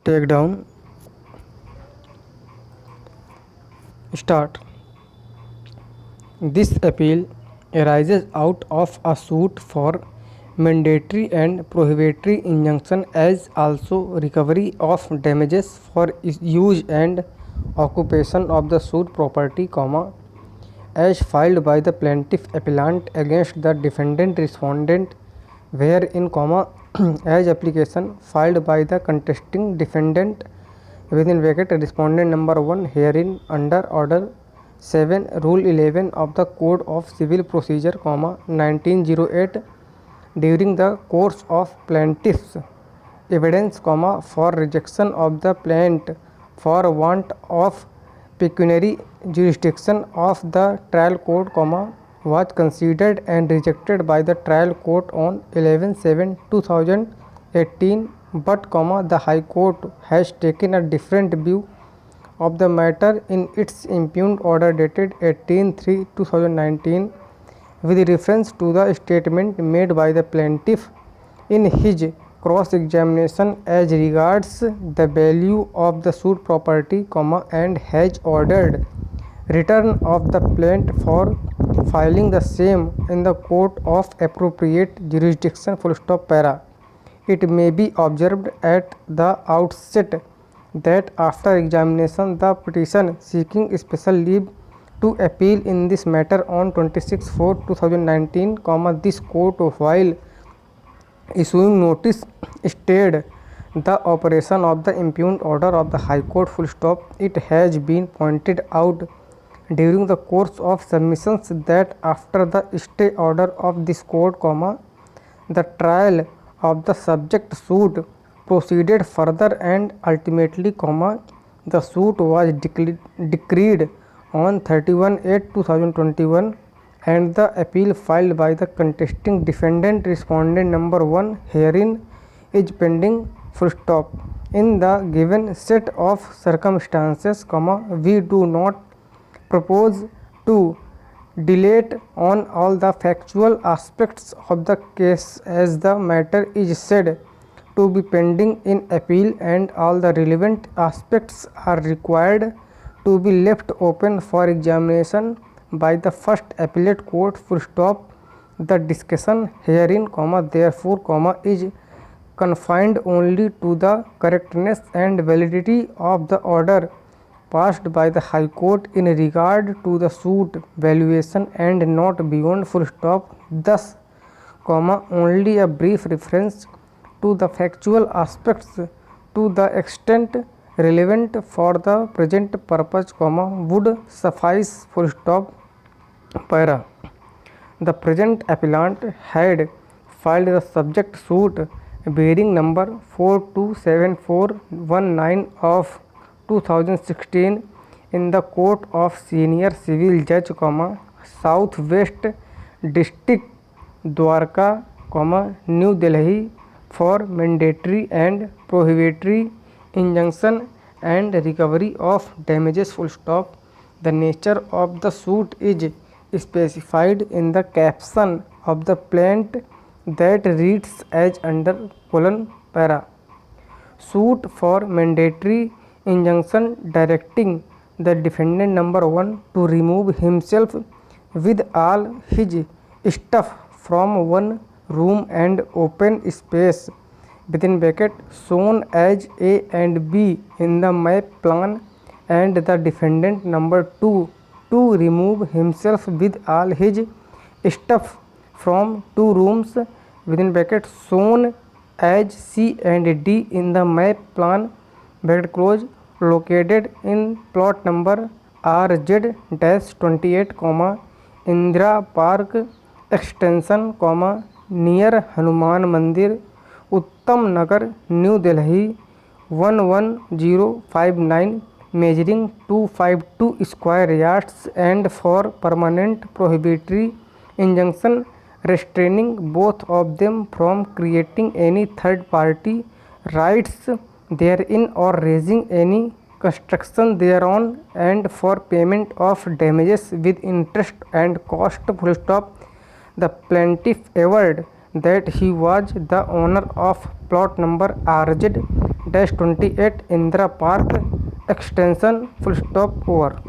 Take down. Start. This appeal arises out of a suit for mandatory and prohibitory injunction as also recovery of damages for use and occupation of the sued property, as filed by the plaintiff appellant against the defendant respondent, wherein, as application filed by the contesting defendant within bracket respondent number 1 herein under order 7 rule 11 of the Code of Civil Procedure, 1908 during the course of plaintiff's evidence, for rejection of the plaint for want of pecuniary jurisdiction of the trial court, was considered and rejected by the trial court on 11/7/2018, but, the High Court has taken a different view of the matter in its impugned order dated 18/3/2019 with reference to the statement made by the plaintiff in his cross-examination as regards the value of the sued property, and has ordered return of the plaint for filing the same in the court of appropriate jurisdiction, para. It may be observed at the outset that after examination the petition seeking special leave to appeal in this matter on 26/4/2019, this court, while issuing notice, stayed the operation of the impugned order of the High Court, It has been pointed out during the course of submissions that after the stay order of this court, the trial of the subject suit proceeded further and ultimately, the suit was decreed on 31/8/2021 and the appeal filed by the contesting defendant respondent number 1 herein is pending, In the given set of circumstances, we do not propose to dilate on all the factual aspects of the case as the matter is said to be pending in appeal and all the relevant aspects are required to be left open for examination by the first appellate court, The discussion herein, therefore, is confined only to the correctness and validity of the order passed by the High Court in regard to the suit valuation and not beyond, Thus, only a brief reference to the factual aspects to the extent relevant for the present purpose, would suffice, para. The present appellant had filed the subject suit bearing number 427419 of 2016 in the Court of Senior Civil Judge, Southwest District, Dwarka, New Delhi, for mandatory and prohibitory injunction and recovery of damages, The nature of the suit is specified in the caption of the plaint that reads as under : para. Suit for mandatory injunction directing the defendant number 1 to remove himself with all his stuff from one room and open space within bracket shown as A and B in the map plan, and the defendant number 2 to remove himself with all his stuff from two rooms within bracket shown as C and D in the map plan, bracket close, located in plot number RZ-28, Indira Park extension, near Hanuman Mandir, Uttam Nagar, New Delhi 11059, measuring 252 square yards, and for permanent prohibitory injunction restraining both of them from creating any third party rights therein or raising any construction thereon, and for payment of damages with interest and cost, The plaintiff averred that he was the owner of plot number RZ-28 Indira Park Extension. Full stop. Over.